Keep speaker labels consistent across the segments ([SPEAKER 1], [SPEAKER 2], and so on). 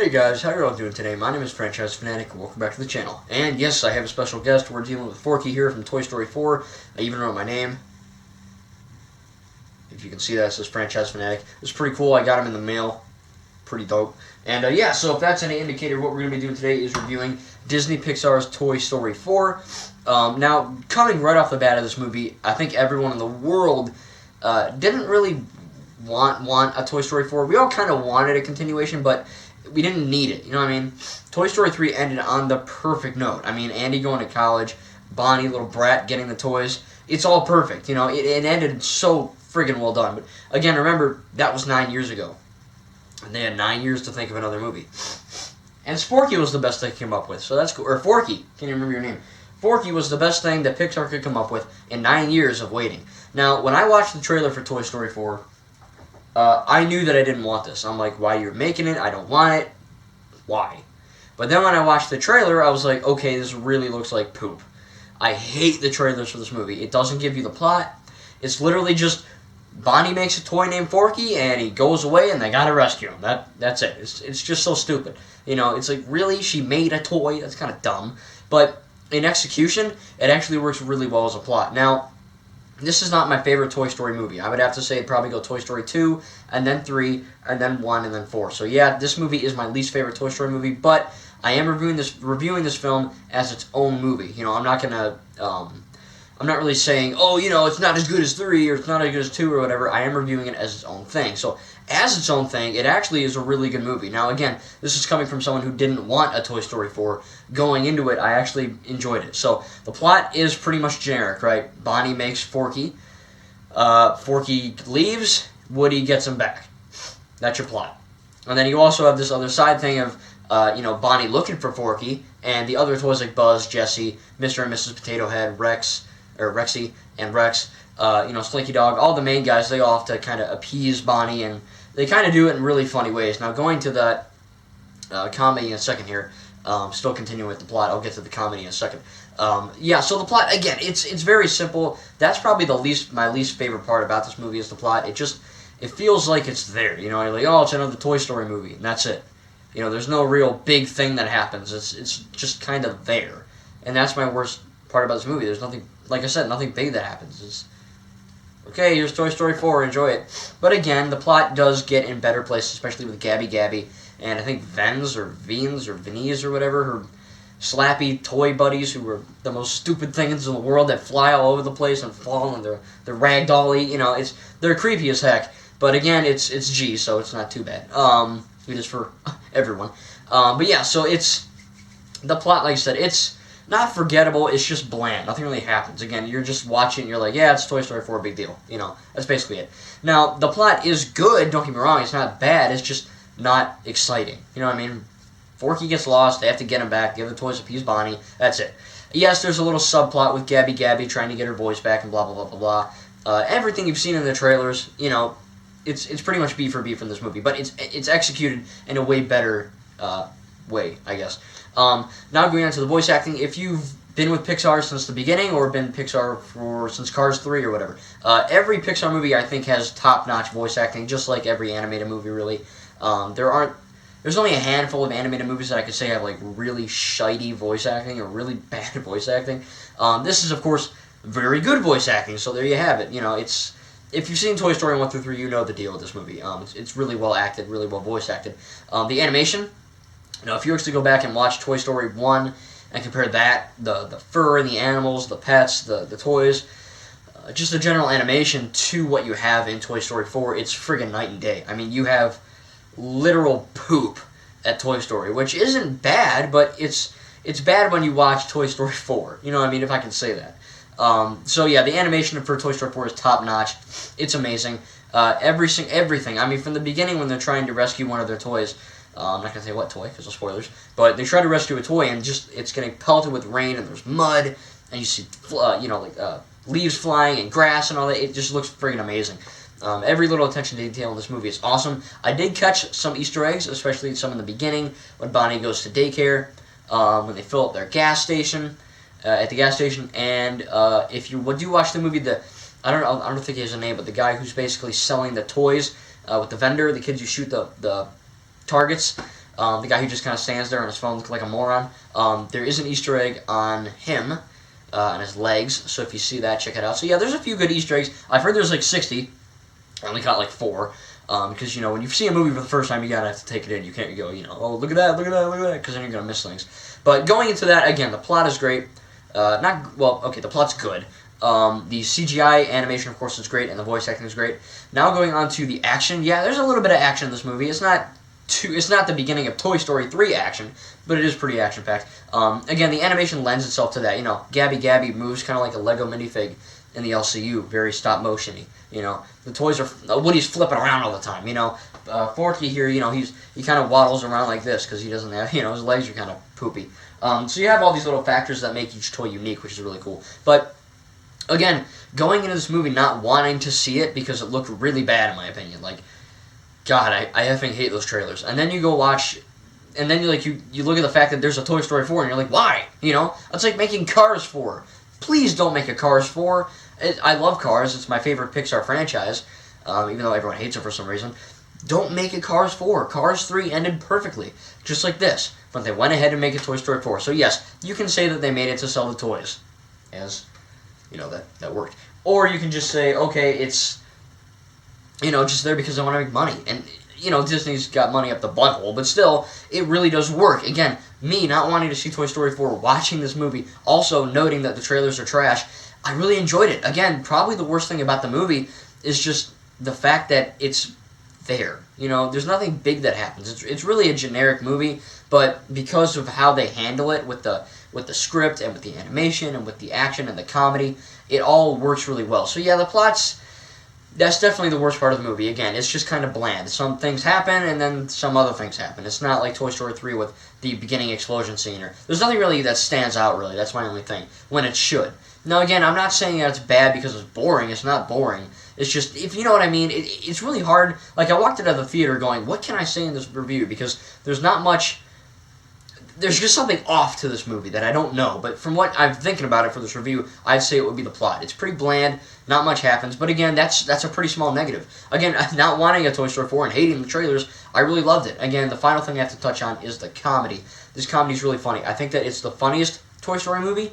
[SPEAKER 1] Hey guys, how are you all doing today? My name is Franchise Fanatic, and welcome back to the channel. And yes, I have a special guest. We're dealing with Forky here from Toy Story 4. I even wrote my name. If you can see that, it says Franchise Fanatic. It's pretty cool. I got him in the mail. Pretty dope. And yeah, so if that's any indicator, what we're going to be doing today is reviewing Disney Pixar's Toy Story 4. Now, coming right off the bat of this movie, I think everyone in the world didn't really want a Toy Story 4. We all kind of wanted a continuation, but we didn't need it, you know what I mean? Toy Story 3 ended on the perfect note. I mean, Andy going to college, Bonnie, little brat, getting the toys. It's all perfect, you know? It ended so friggin' well done. But again, remember, that was 9 years ago. And they had 9 years to think of another movie. And Sporky was the best they came up with, so that's cool. Or Forky, can't even remember your name. Forky was the best thing that Pixar could come up with in 9 years of waiting. Now, when I watched the trailer for Toy Story 4, I knew that I didn't want this. I'm like, why you're making it? I don't want it. Why? But then when I watched the trailer, I was like, okay, this really looks like poop. I hate the trailers for this movie. It doesn't give you the plot. It's literally just Bonnie makes a toy named Forky, and he goes away, and they gotta rescue him. That's it. It's just so stupid. You know, it's like, really? She made a toy? That's kind of dumb. But in execution, it actually works really well as a plot. Now, this is not my favorite Toy Story movie. I would have to say it'd probably go Toy Story 2, and then 3, and then 1, and then 4. So yeah, this movie is my least favorite Toy Story movie, but I am reviewing this film as its own movie. You know, I'm not gonna, I'm not really saying, oh, you know, it's not as good as 3, or it's not as good as 2, or whatever. I am reviewing it as its own thing. So, as its own thing, it actually is a really good movie. Now, again, this is coming from someone who didn't want a Toy Story 4. Going into it, I actually enjoyed it. So, the plot is pretty much generic, right? Bonnie makes Forky. Forky leaves. Woody gets him back. That's your plot. And then you also have this other side thing of, you know, Bonnie looking for Forky, and the other toys like Buzz, Jessie, Mr. and Mrs. Potato Head, Rexy, and Rex, you know, Slinky Dog, all the main guys, they all have to kind of appease Bonnie, and they kind of do it in really funny ways. Now, going to that comedy in a second here, still continuing with the plot, I'll get to the comedy in a second. Yeah, so the plot, again, it's very simple. That's probably my least favorite part about this movie is the plot. It feels like it's there, you know, you're like, oh, it's another Toy Story movie, and that's it. You know, there's no real big thing that happens. It's just kind of there. And that's my worst part about this movie. There's nothing, like I said, nothing big that happens. It's, okay, here's Toy Story 4, enjoy it. But again, the plot does get in better place, especially with Gabby, and I think Venice or Venice or whatever, her slappy toy buddies who are the most stupid things in the world that fly all over the place and fall, and they're ragdolly, you know, they're creepy as heck. But again, it's G, so it's not too bad. It is for everyone. But yeah, so it's, the plot, like I said, it's not forgettable, it's just bland. Nothing really happens. Again, you're just watching, you're like, yeah, it's Toy Story 4, big deal. You know, that's basically it. Now, the plot is good, don't get me wrong, it's not bad, it's just not exciting. You know what I mean? Forky gets lost, they have to get him back, give the toys to appease Bonnie, that's it. Yes, there's a little subplot with Gabby trying to get her voice back and blah, blah, blah, blah, blah. Everything you've seen in the trailers, you know, it's pretty much beat for beat from this movie, but it's executed in a way better way, I guess. Now going on to the voice acting, if you've been with Pixar since the beginning or been Pixar since Cars 3 or whatever, every Pixar movie I think has top-notch voice acting, just like every animated movie really. There's only a handful of animated movies that I could say have like really shitey voice acting or really bad voice acting. This is of course very good voice acting, so there you have it. You know, if you've seen Toy Story 1 through 3, you know the deal with this movie. It's really well acted, really well voice acted. The animation, you know, if you were to go back and watch Toy Story 1 and compare that, the fur and the animals, the pets, the toys, just the general animation to what you have in Toy Story 4, it's friggin' night and day. I mean, you have literal poop at Toy Story, which isn't bad, but it's bad when you watch Toy Story 4. You know what I mean, if I can say that. So yeah, the animation for Toy Story 4 is top notch. It's amazing. Everything. I mean, from the beginning when they're trying to rescue one of their toys, I'm not gonna say what toy because of spoilers, but they try to rescue a toy and just it's getting pelted with rain and there's mud and you see you know, like leaves flying and grass and all that. It just looks friggin' amazing. Every little attention to detail in this movie is awesome. I did catch some Easter eggs, especially some in the beginning when Bonnie goes to daycare, when they fill up their gas station. At the gas station, and if you do watch the movie, I don't think he has a name, but the guy who's basically selling the toys with the vendor, the kids you shoot the targets, the guy who just kind of stands there on his phone looking like a moron. There is an Easter egg on him, on his legs, so if you see that, check it out. So yeah, there's a few good Easter eggs. I've heard there's like 60. I only caught like 4. Because, you know, when you see a movie for the first time, you gotta have to take it in. You can't go, you know, oh, look at that, look at that, look at that, because then you're gonna miss things. But going into that, again, the plot is great. The plot's good. The CGI animation, of course, is great, and the voice acting is great. Now going on to the action, yeah, there's a little bit of action in this movie. It's not the beginning of Toy Story 3 action, but it is pretty action-packed. Again, the animation lends itself to that. You know, Gabby moves kind of like a Lego minifig in the LCU, very stop-motion-y. You know, the toys are... Woody's flipping around all the time, you know. Forky here, you know, he kind of waddles around like this because he doesn't have... You know, his legs are kind of poopy. So you have all these little factors that make each toy unique, which is really cool. But, again, going into this movie not wanting to see it because it looked really bad, in my opinion. Like, God, I effing hate those trailers. And then you go watch... And then you look at the fact that there's a Toy Story 4, and you're like, why? You know? It's like making Cars 4. Please don't make a Cars 4. I love Cars. It's my favorite Pixar franchise, even though everyone hates it for some reason. Don't make a Cars 4. Cars 3 ended perfectly, just like this. But they went ahead and made a Toy Story 4. So yes, you can say that they made it to sell the toys, as, you know, that worked. Or you can just say, okay, it's, you know, just there because they want to make money. And, you know, Disney's got money up the butthole, but still, it really does work. Again, me not wanting to see Toy Story 4, watching this movie, also noting that the trailers are trash, I really enjoyed it. Again, probably the worst thing about the movie is just the fact that it's there. You know, there's nothing big that happens. It's really a generic movie, but because of how they handle it with the script and with the animation and with the action and the comedy, it all works really well. So yeah, the plot's... That's definitely the worst part of the movie. Again, it's just kind of bland. Some things happen, and then some other things happen. It's not like Toy Story 3 with the beginning explosion scene. There's nothing really that stands out, really. That's my only thing. When it should. Now, again, I'm not saying that it's bad because it's boring. It's not boring. It's just, if you know what I mean, it's really hard. Like, I walked out of the theater going, what can I say in this review? Because there's not much... There's just something off to this movie that I don't know, but from what I'm thinking about it for this review, I'd say it would be the plot. It's pretty bland, not much happens, but again, that's a pretty small negative. Again, not wanting a Toy Story 4 and hating the trailers, I really loved it. Again, the final thing I have to touch on is the comedy. This comedy is really funny. I think that it's the funniest Toy Story movie,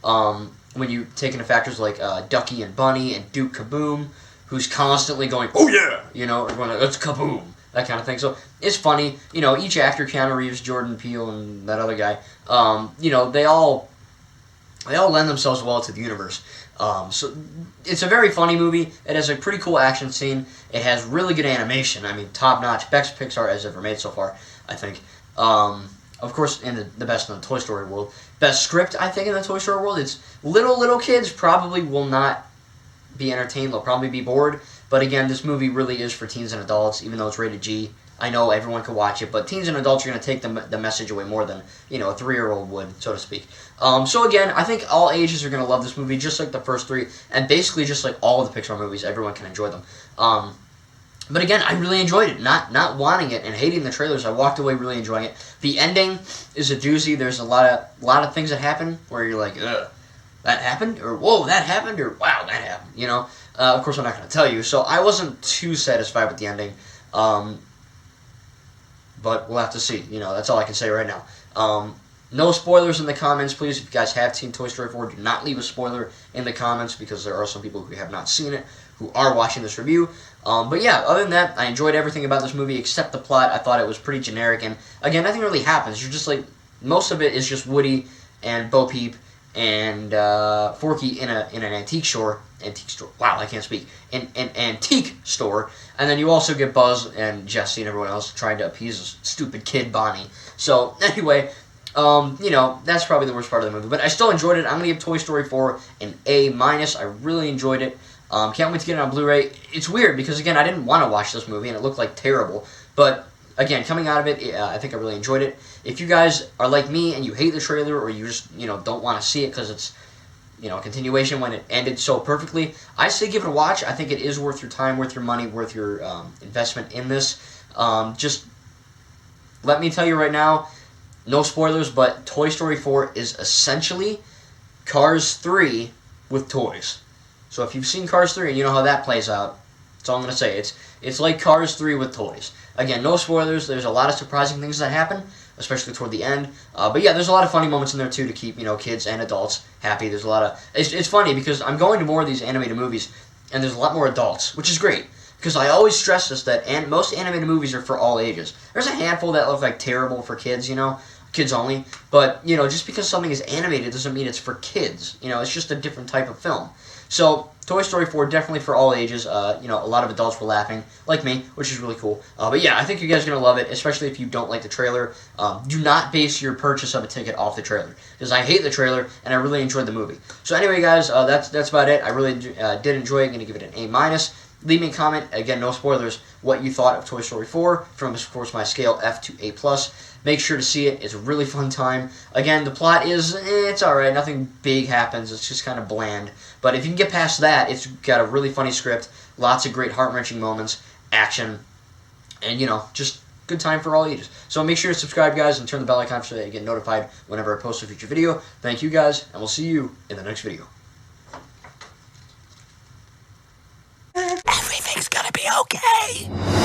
[SPEAKER 1] when you take into factors like Ducky and Bunny and Duke Kaboom, who's constantly going, oh yeah, you know, or going, it's kaboom. That kind of thing. So it's funny. You know, each actor, Keanu Reeves, Jordan Peele, and that other guy, you know, they all lend themselves well to the universe. So it's a very funny movie. It has a pretty cool action scene. It has really good animation. I mean, top notch. Best Pixar has ever made so far, I think. Of course, in the best in the Toy Story world. Best script, I think, in the Toy Story world. It's little kids probably will not be entertained. They'll probably be bored. But again, this movie really is for teens and adults, even though it's rated G. I know everyone can watch it, but teens and adults are going to take the message away more than, you know, a 3-year-old would, so to speak. So again, I think all ages are going to love this movie, just like the first 3, and basically just like all of the Pixar movies, everyone can enjoy them. But again, I really enjoyed it. Not wanting it and hating the trailers, I walked away really enjoying it. The ending is a doozy. There's a lot of things that happen where you're like, ugh, that happened? Or, whoa, that happened? Or, wow, that happened, you know? Of course, I'm not going to tell you, so I wasn't too satisfied with the ending. But we'll have to see. You know, that's all I can say right now. No spoilers in the comments, please. If you guys have seen Toy Story 4, do not leave a spoiler in the comments because there are some people who have not seen it who are watching this review. But yeah, other than that, I enjoyed everything about this movie except the plot. I thought it was pretty generic, and again, nothing really happens. You're just like, most of it is just Woody and Bo Peep and Forky in an antique store. Wow, I can't speak. An antique store. And then you also get Buzz and Jesse and everyone else trying to appease a stupid kid, Bonnie. So, anyway, you know, that's probably the worst part of the movie. But I still enjoyed it. I'm going to give Toy Story 4 an A-. I really enjoyed it. Can't wait to get it on Blu-ray. It's weird because, again, I didn't want to watch this movie and it looked like terrible. But, again, coming out of it, I think I really enjoyed it. If you guys are like me and you hate the trailer or you just, you know, don't want to see it because it's, you know, a continuation when it ended so perfectly, I say give it a watch. I think it is worth your time, worth your money, worth your investment in this. Just let me tell you right now, no spoilers, but Toy Story 4 is essentially Cars 3 with toys. So if you've seen Cars 3 and you know how that plays out, That's all I'm going to say. It's like Cars 3 with toys. Again, no spoilers. There's a lot of surprising things that happen, especially toward the end. But yeah, there's a lot of funny moments in there too to keep kids and adults happy. There's a lot of it's funny because I'm going to more of these animated movies, and there's a lot more adults, which is great. Because I always stress this, that most animated movies are for all ages. There's a handful that look like terrible for kids, kids only. But, just because something is animated doesn't mean it's for kids. It's just a different type of film. So, Toy Story 4, definitely for all ages. A lot of adults were laughing, like me, which is really cool. But yeah, I think you guys are going to love it, especially if you don't like the trailer. Do not base your purchase of a ticket off the trailer, because I hate the trailer, and I really enjoyed the movie. So anyway, guys, that's about it. I really did enjoy it. I'm going to give it an A-. Leave me a comment, again, no spoilers, what you thought of Toy Story 4 from, of course, my scale F to A+. Make sure to see it. It's a really fun time. Again, the plot is, it's alright. Nothing big happens. It's just kind of bland. But if you can get past that, it's got a really funny script, lots of great heart-wrenching moments, action, and, just good time for all ages. So make sure to subscribe, guys, and turn the bell icon so that you get notified whenever I post a future video. Thank you, guys, and we'll see you in the next video.
[SPEAKER 2] Everything's gonna be okay.